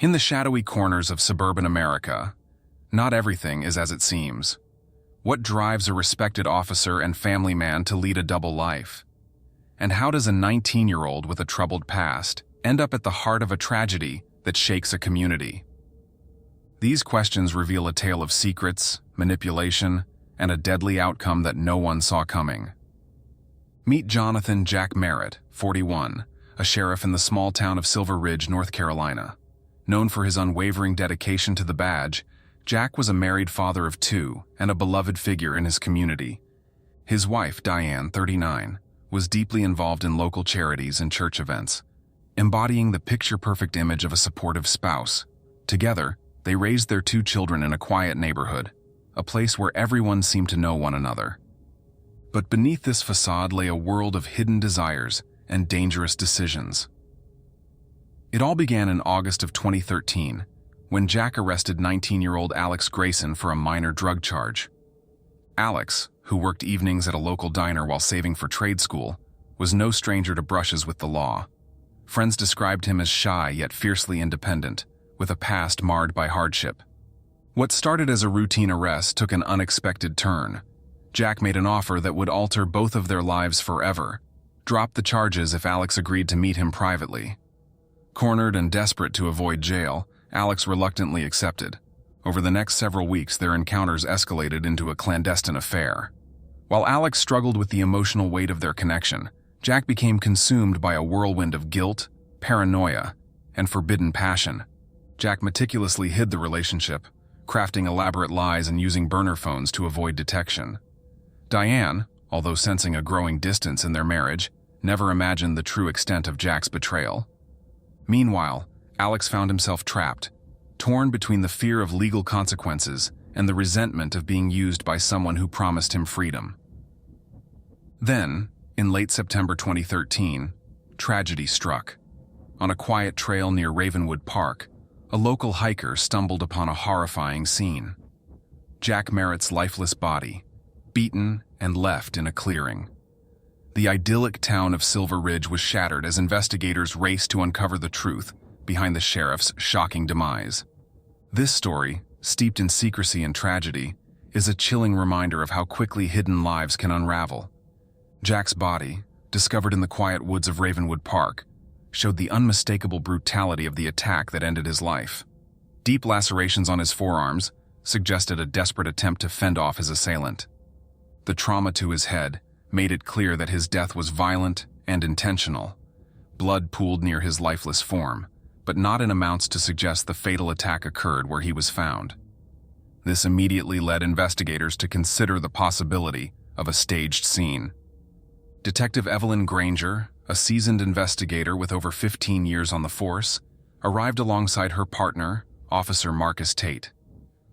In the shadowy corners of suburban America, not everything is as it seems. What drives a respected officer and family man to lead a double life? And how does a 19-year-old with a troubled past end up at the heart of a tragedy that shakes a community? These questions reveal a tale of secrets, manipulation, and a deadly outcome that no one saw coming. Meet Jonathan Jack Merritt, 41, a sheriff in the small town of Silver Ridge, North Carolina. Known for his unwavering dedication to the badge, Jack was a married father of two and a beloved figure in his community. His wife, Diane, 39, was deeply involved in local charities and church events, embodying the picture-perfect image of a supportive spouse. Together, they raised their two children in a quiet neighborhood, a place where everyone seemed to know one another. But beneath this facade lay a world of hidden desires and dangerous decisions. It all began in August of 2013, when Jack arrested 19-year-old Alex Grayson for a minor drug charge. Alex, who worked evenings at a local diner while saving for trade school, was no stranger to brushes with the law. Friends described him as shy yet fiercely independent, with a past marred by hardship. What started as a routine arrest took an unexpected turn. Jack made an offer that would alter both of their lives forever: drop the charges if Alex agreed to meet him privately. Cornered and desperate to avoid jail, Alex reluctantly accepted. Over the next several weeks, their encounters escalated into a clandestine affair. While Alex struggled with the emotional weight of their connection, Jack became consumed by a whirlwind of guilt, paranoia, and forbidden passion. Jack meticulously hid the relationship, crafting elaborate lies and using burner phones to avoid detection. Diane, although sensing a growing distance in their marriage, never imagined the true extent of Jack's betrayal. Meanwhile, Alex found himself trapped, torn between the fear of legal consequences and the resentment of being used by someone who promised him freedom. Then, in late September 2013, tragedy struck. On a quiet trail near Ravenwood Park, a local hiker stumbled upon a horrifying scene. Jack Merritt's lifeless body, beaten and left in a clearing. The idyllic town of Silver Ridge was shattered as investigators raced to uncover the truth behind the sheriff's shocking demise. This story, steeped in secrecy and tragedy, is a chilling reminder of how quickly hidden lives can unravel. Jack's body, discovered in the quiet woods of Ravenwood Park, showed the unmistakable brutality of the attack that ended his life. Deep lacerations on his forearms suggested a desperate attempt to fend off his assailant. The trauma to his head made it clear that his death was violent and intentional. Blood pooled near his lifeless form, but not in amounts to suggest the fatal attack occurred where he was found. This immediately led investigators to consider the possibility of a staged scene. Detective Evelyn Granger, a seasoned investigator with over 15 years on the force, arrived alongside her partner, Officer Marcus Tate.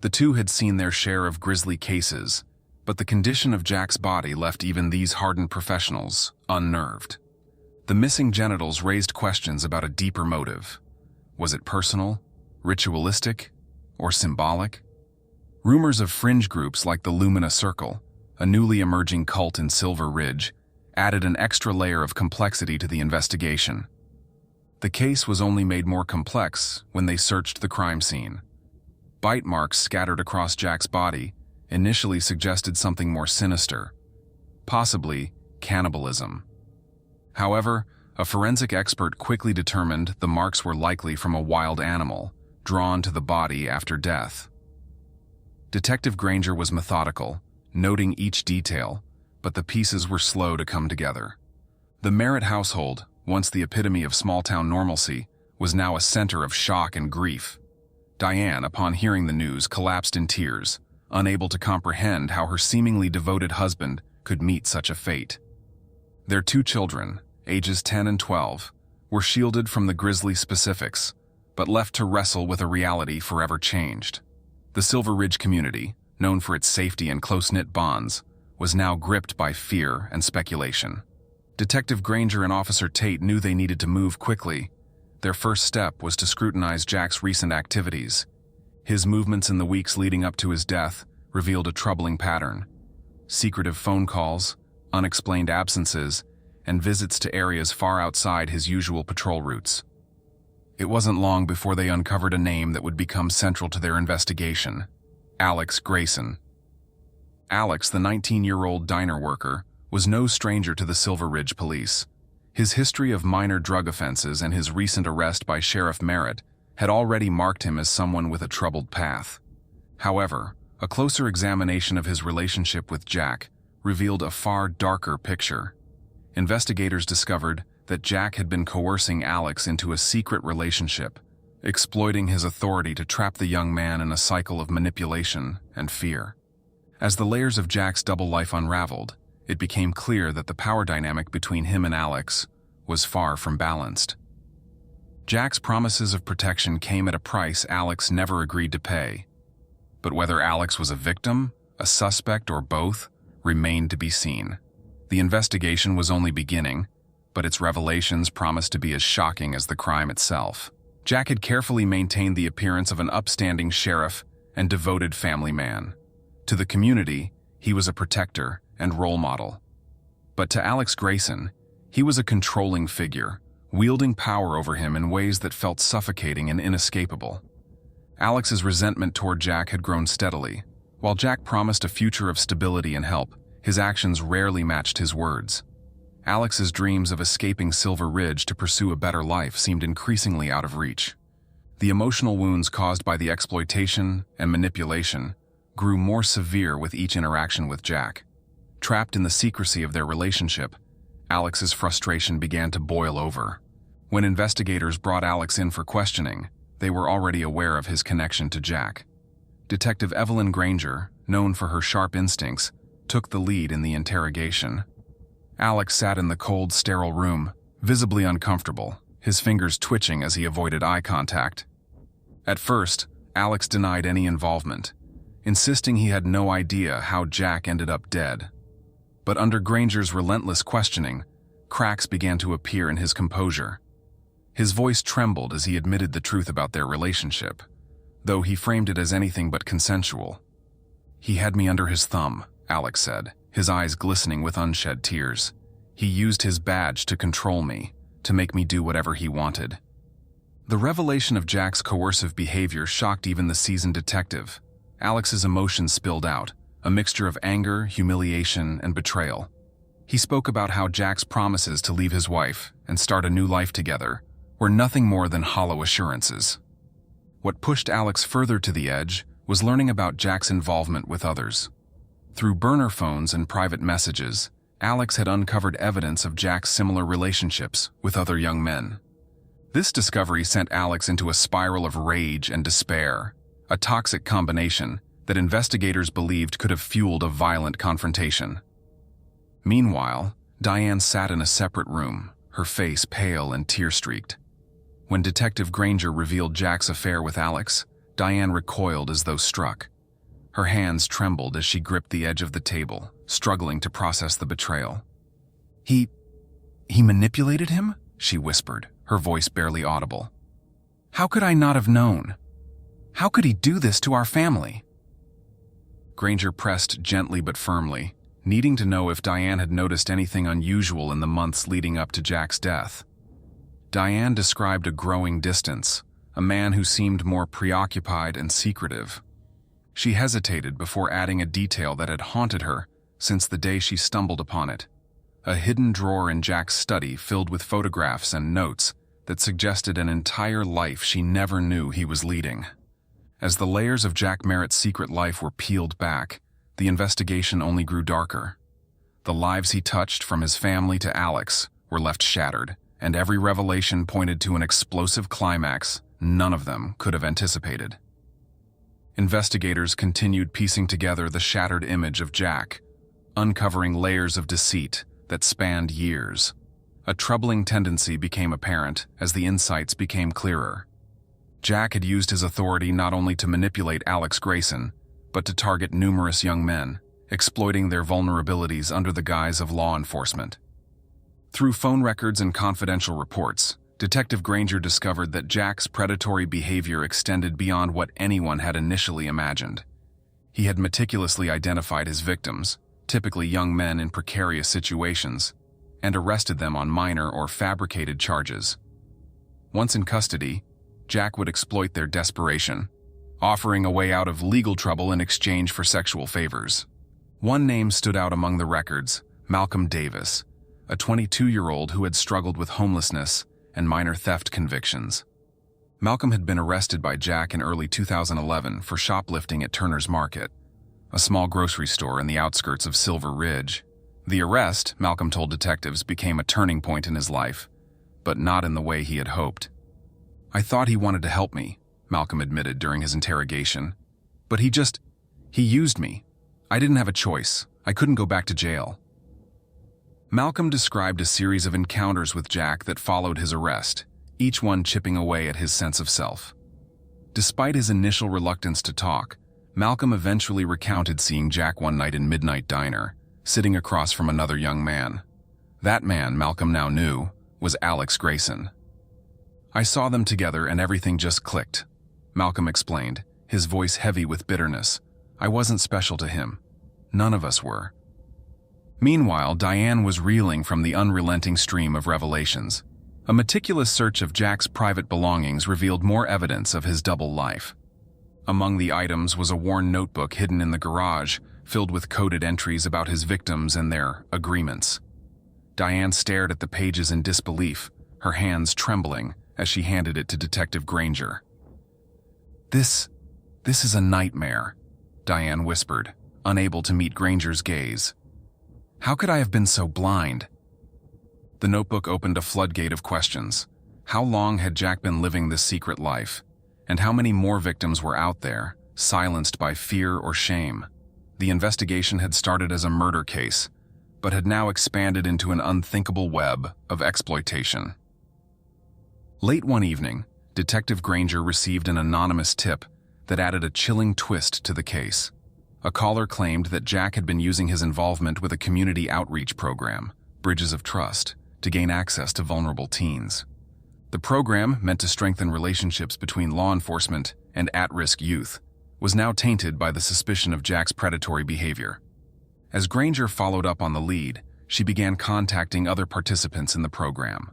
The two had seen their share of grisly cases, but the condition of Jack's body left even these hardened professionals unnerved. The missing genitals raised questions about a deeper motive. Was it personal, ritualistic, or symbolic? Rumors of fringe groups like the Lumina Circle, a newly emerging cult in Silver Ridge, added an extra layer of complexity to the investigation. The case was only made more complex when they searched the crime scene. Bite marks scattered across Jack's body initially suggested something more sinister, possibly cannibalism. However, a forensic expert quickly determined the marks were likely from a wild animal, drawn to the body after death. Detective Granger was methodical, noting each detail, but the pieces were slow to come together. The Merritt household, once the epitome of small-town normalcy, was now a center of shock and grief. Diane, upon hearing the news, collapsed in tears, unable to comprehend how her seemingly devoted husband could meet such a fate. Their two children, ages 10 and 12, were shielded from the grisly specifics, but left to wrestle with a reality forever changed. The Silver Ridge community, known for its safety and close-knit bonds, was now gripped by fear and speculation. Detective Granger and Officer Tate knew they needed to move quickly. Their first step was to scrutinize Jack's recent activities. His movements in the weeks leading up to his death revealed a troubling pattern: secretive phone calls, unexplained absences, and visits to areas far outside his usual patrol routes. It wasn't long before they uncovered a name that would become central to their investigation: Alex Grayson. Alex, the 19-year-old diner worker, was no stranger to the Silver Ridge police. His history of minor drug offenses and his recent arrest by Sheriff Merritt had already marked him as someone with a troubled path. However, a closer examination of his relationship with Jack revealed a far darker picture. Investigators discovered that Jack had been coercing Alex into a secret relationship, exploiting his authority to trap the young man in a cycle of manipulation and fear. As the layers of Jack's double life unraveled, it became clear that the power dynamic between him and Alex was far from balanced. Jack's promises of protection came at a price Alex never agreed to pay. But whether Alex was a victim, a suspect, or both remained to be seen. The investigation was only beginning, but its revelations promised to be as shocking as the crime itself. Jack had carefully maintained the appearance of an upstanding sheriff and devoted family man. To the community, he was a protector and role model. But to Alex Grayson, he was a controlling figure, wielding power over him in ways that felt suffocating and inescapable. Alex's resentment toward Jack had grown steadily. While Jack promised a future of stability and help, his actions rarely matched his words. Alex's dreams of escaping Silver Ridge to pursue a better life seemed increasingly out of reach. The emotional wounds caused by the exploitation and manipulation grew more severe with each interaction with Jack. Trapped in the secrecy of their relationship, Alex's frustration began to boil over. When investigators brought Alex in for questioning, they were already aware of his connection to Jack. Detective Evelyn Granger, known for her sharp instincts, took the lead in the interrogation. Alex sat in the cold, sterile room, visibly uncomfortable, his fingers twitching as he avoided eye contact. At first, Alex denied any involvement, insisting he had no idea how Jack ended up dead. But under Granger's relentless questioning, cracks began to appear in his composure. His voice trembled as he admitted the truth about their relationship, though he framed it as anything but consensual. "He had me under his thumb," Alex said, his eyes glistening with unshed tears. "He used his badge to control me, to make me do whatever he wanted." The revelation of Jack's coercive behavior shocked even the seasoned detective. Alex's emotions spilled out, a mixture of anger, humiliation, and betrayal. He spoke about how Jack's promises to leave his wife and start a new life together were nothing more than hollow assurances. What pushed Alex further to the edge was learning about Jack's involvement with others. Through burner phones and private messages, Alex had uncovered evidence of Jack's similar relationships with other young men. This discovery sent Alex into a spiral of rage and despair, a toxic combination that investigators believed could have fueled a violent confrontation. Meanwhile, Diane sat in a separate room, her face pale and tear-streaked. When Detective Granger revealed Jack's affair with Alex, Diane recoiled as though struck. Her hands trembled as she gripped the edge of the table, struggling to process the betrayal. He manipulated him?" she whispered, her voice barely audible. "How could I not have known? How could he do this to our family?" Granger pressed gently but firmly, needing to know if Diane had noticed anything unusual in the months leading up to Jack's death. Diane described a growing distance, a man who seemed more preoccupied and secretive. She hesitated before adding a detail that had haunted her since the day she stumbled upon it: a hidden drawer in Jack's study filled with photographs and notes that suggested an entire life she never knew he was leading. As the layers of Jack Merritt's secret life were peeled back, the investigation only grew darker. The lives he touched, from his family to Alex, were left shattered, and every revelation pointed to an explosive climax none of them could have anticipated. Investigators continued piecing together the shattered image of Jack, uncovering layers of deceit that spanned years. A troubling tendency became apparent as the insights became clearer. Jack had used his authority not only to manipulate Alex Grayson, but to target numerous young men, exploiting their vulnerabilities under the guise of law enforcement. Through phone records and confidential reports, Detective Granger discovered that Jack's predatory behavior extended beyond what anyone had initially imagined. He had meticulously identified his victims, typically young men in precarious situations, and arrested them on minor or fabricated charges. Once in custody, Jack would exploit their desperation, offering a way out of legal trouble in exchange for sexual favors. One name stood out among the records: Malcolm Davis, a 22-year-old who had struggled with homelessness and minor theft convictions. Malcolm had been arrested by Jack in early 2011 for shoplifting at Turner's Market, a small grocery store in the outskirts of Silver Ridge. The arrest, Malcolm told detectives, became a turning point in his life, but not in the way he had hoped. "I thought he wanted to help me," Malcolm admitted during his interrogation. "But he used me. I didn't have a choice. I couldn't go back to jail." Malcolm described a series of encounters with Jack that followed his arrest, each one chipping away at his sense of self. Despite his initial reluctance to talk, Malcolm eventually recounted seeing Jack one night in Midnight Diner, sitting across from another young man. That man, Malcolm now knew, was Alex Grayson. "I saw them together and everything just clicked," Malcolm explained, his voice heavy with bitterness. "I wasn't special to him. None of us were." Meanwhile, Diane was reeling from the unrelenting stream of revelations. A meticulous search of Jack's private belongings revealed more evidence of his double life. Among the items was a worn notebook hidden in the garage, filled with coded entries about his victims and their agreements. Diane stared at the pages in disbelief, her hands trembling as she handed it to Detective Granger. This is a nightmare," Diane whispered, unable to meet Granger's gaze. "How could I have been so blind?" The notebook opened a floodgate of questions. How long had Jack been living this secret life? And how many more victims were out there, silenced by fear or shame? The investigation had started as a murder case, but had now expanded into an unthinkable web of exploitation. Late one evening, Detective Granger received an anonymous tip that added a chilling twist to the case. A caller claimed that Jack had been using his involvement with a community outreach program, Bridges of Trust, to gain access to vulnerable teens. The program, meant to strengthen relationships between law enforcement and at-risk youth, was now tainted by the suspicion of Jack's predatory behavior. As Granger followed up on the lead, she began contacting other participants in the program.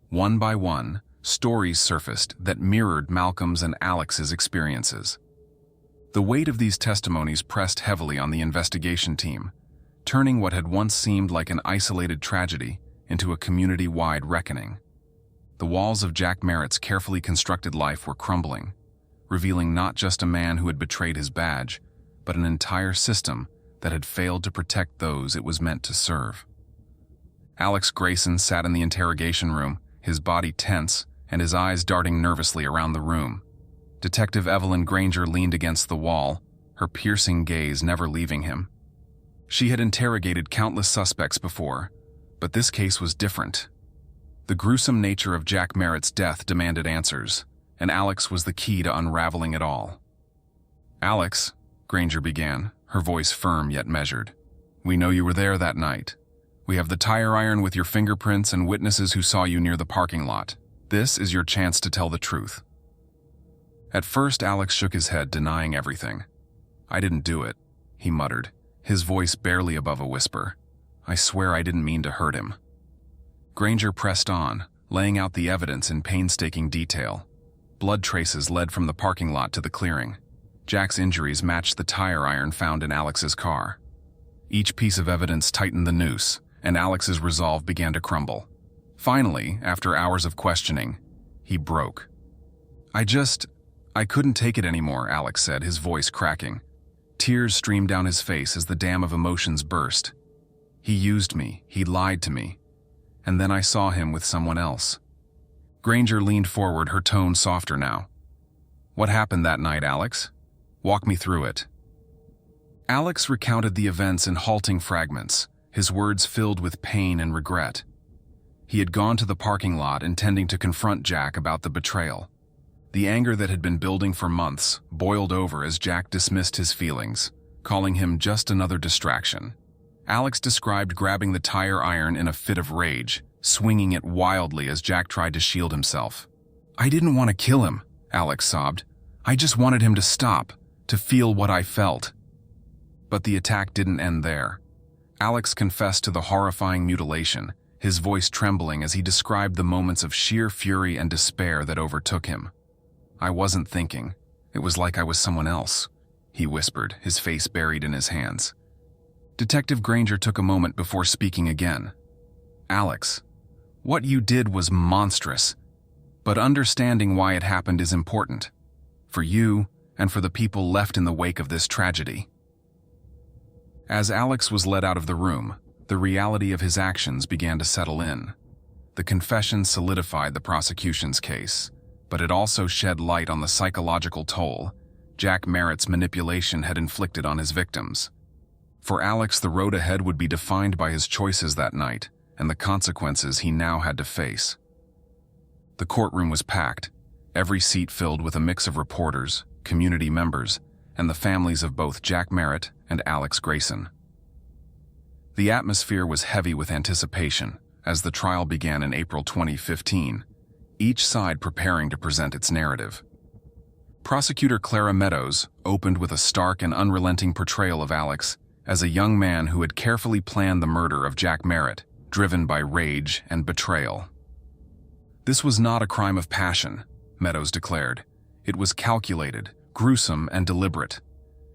One by one, stories surfaced that mirrored Malcolm's and Alex's experiences. The weight of these testimonies pressed heavily on the investigation team, turning what had once seemed like an isolated tragedy into a community-wide reckoning. The walls of Jack Merritt's carefully constructed life were crumbling, revealing not just a man who had betrayed his badge, but an entire system that had failed to protect those it was meant to serve. Alex Grayson sat in the interrogation room, his body tense and his eyes darting nervously around the room. Detective Evelyn Granger leaned against the wall, her piercing gaze never leaving him. She had interrogated countless suspects before, but this case was different. The gruesome nature of Jack Merritt's death demanded answers, and Alex was the key to unraveling it all. "Alex," Granger began, her voice firm yet measured, "we know you were there that night. We have the tire iron with your fingerprints and witnesses who saw you near the parking lot. This is your chance to tell the truth." At first, Alex shook his head, denying everything. "I didn't do it," he muttered, his voice barely above a whisper. "I swear I didn't mean to hurt him." Granger pressed on, laying out the evidence in painstaking detail. Blood traces led from the parking lot to the clearing. Jack's injuries matched the tire iron found in Alex's car. Each piece of evidence tightened the noose, and Alex's resolve began to crumble. Finally, after hours of questioning, he broke. I couldn't take it anymore," Alex said, his voice cracking. Tears streamed down his face as the dam of emotions burst. "He used me, he lied to me, and then I saw him with someone else." Granger leaned forward, her tone softer now. "What happened that night, Alex? Walk me through it." Alex recounted the events in halting fragments, his words filled with pain and regret. He had gone to the parking lot intending to confront Jack about the betrayal. The anger that had been building for months boiled over as Jack dismissed his feelings, calling him just another distraction. Alex described grabbing the tire iron in a fit of rage, swinging it wildly as Jack tried to shield himself. "I didn't want to kill him," Alex sobbed. "I just wanted him to stop, to feel what I felt." But the attack didn't end there. Alex confessed to the horrifying mutilation, his voice trembling as he described the moments of sheer fury and despair that overtook him. I wasn't thinking. It was like I was someone else," he whispered, his face buried in his hands. Detective Granger took a moment before speaking again. "Alex, what you did was monstrous, but understanding why it happened is important. For you, and for the people left in the wake of this tragedy." As Alex was led out of the room, the reality of his actions began to settle in. The confession solidified the prosecution's case, but it also shed light on the psychological toll Jack Merritt's manipulation had inflicted on his victims. For Alex, the road ahead would be defined by his choices that night and the consequences he now had to face. The courtroom was packed, every seat filled with a mix of reporters, community members, and the families of both Jack Merritt and Alex Grayson. The atmosphere was heavy with anticipation as the trial began in April 2015, each side preparing to present its narrative. Prosecutor Clara Meadows opened with a stark and unrelenting portrayal of Alex as a young man who had carefully planned the murder of Jack Merritt, driven by rage and betrayal. "This was not a crime of passion," Meadows declared. "It was calculated, gruesome, and deliberate.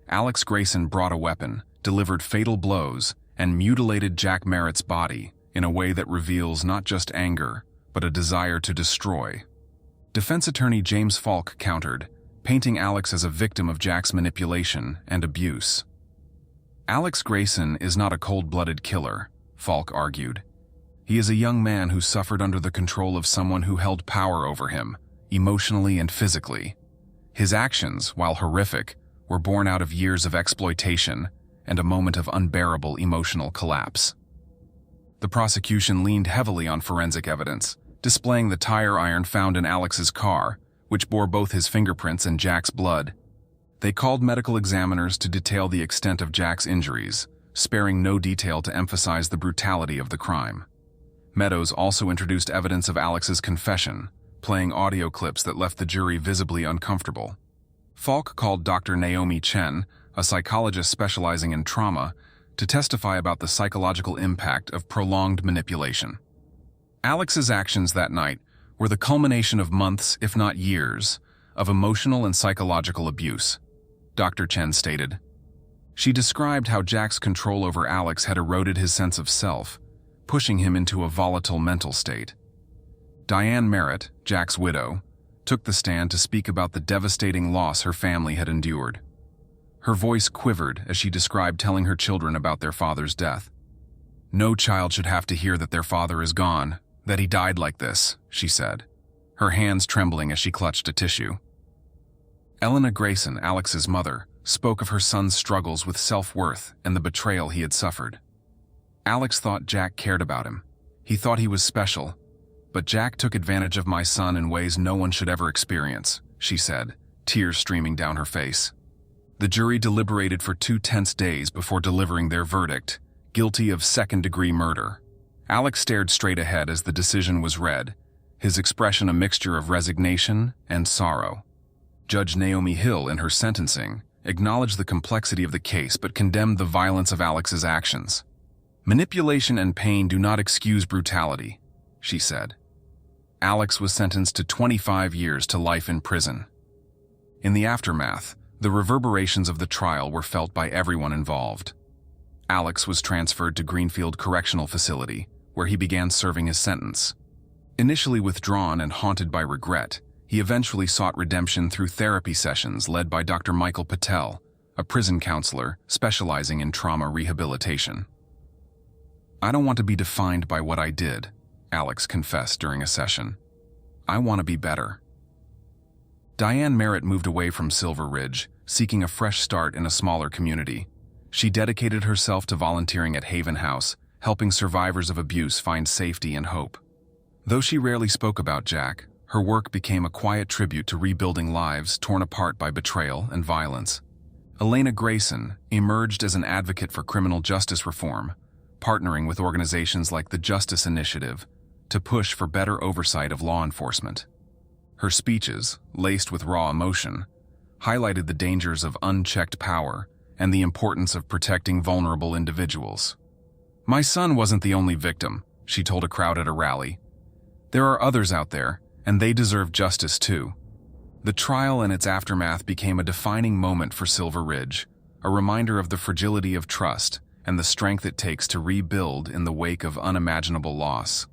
Alex Grayson brought a weapon, delivered fatal blows, and mutilated Jack Merritt's body in a way that reveals not just anger, but a desire to destroy." Defense attorney James Falk countered, painting Alex as a victim of Jack's manipulation and abuse. "Alex Grayson is not a cold-blooded killer," Falk argued. "He is a young man who suffered under the control of someone who held power over him, emotionally and physically. His actions, while horrific, were born out of years of exploitation and a moment of unbearable emotional collapse." The prosecution leaned heavily on forensic evidence, displaying the tire iron found in Alex's car, which bore both his fingerprints and Jack's blood. They called medical examiners to detail the extent of Jack's injuries, sparing no detail to emphasize the brutality of the crime. Meadows also introduced evidence of Alex's confession, playing audio clips that left the jury visibly uncomfortable. Falk called Dr. Naomi Chen, a psychologist specializing in trauma, to testify about the psychological impact of prolonged manipulation. Alex's actions that night were the culmination of months, if not years, of emotional and psychological abuse, Dr. Chen stated. She described how Jack's control over Alex had eroded his sense of self, pushing him into a volatile mental state. Diane Merritt, Jack's widow, took the stand to speak about the devastating loss her family had endured. Her voice quivered as she described telling her children about their father's death. "No child should have to hear that their father is gone, that he died like this," she said, her hands trembling as she clutched a tissue. Elena Grayson, Alex's mother, spoke of her son's struggles with self-worth and the betrayal he had suffered. "Alex thought Jack cared about him. He thought he was special. But Jack took advantage of my son in ways no one should ever experience," she said, tears streaming down her face. The jury deliberated for 2 tense days before delivering their verdict, guilty of second-degree murder. Alex stared straight ahead as the decision was read, his expression a mixture of resignation and sorrow. Judge Naomi Hill, in her sentencing, acknowledged the complexity of the case but condemned the violence of Alex's actions. "Manipulation and pain do not excuse brutality," she said. Alex was sentenced to 25 years to life in prison. In the aftermath, the reverberations of the trial were felt by everyone involved. Alex was transferred to Greenfield Correctional Facility, where he began serving his sentence. Initially withdrawn and haunted by regret, he eventually sought redemption through therapy sessions led by Dr. Michael Patel, a prison counselor specializing in trauma rehabilitation. "I don't want to be defined by what I did," Alex confessed during a session. "I want to be better." Diane Merritt moved away from Silver Ridge, seeking a fresh start in a smaller community. She dedicated herself to volunteering at Haven House, helping survivors of abuse find safety and hope. Though she rarely spoke about Jack, her work became a quiet tribute to rebuilding lives torn apart by betrayal and violence. Elena Grayson emerged as an advocate for criminal justice reform, partnering with organizations like the Justice Initiative to push for better oversight of law enforcement. Her speeches, laced with raw emotion, highlighted the dangers of unchecked power and the importance of protecting vulnerable individuals. "My son wasn't the only victim," she told a crowd at a rally. "There are others out there, and they deserve justice too." The trial and its aftermath became a defining moment for Silver Ridge, a reminder of the fragility of trust and the strength it takes to rebuild in the wake of unimaginable loss.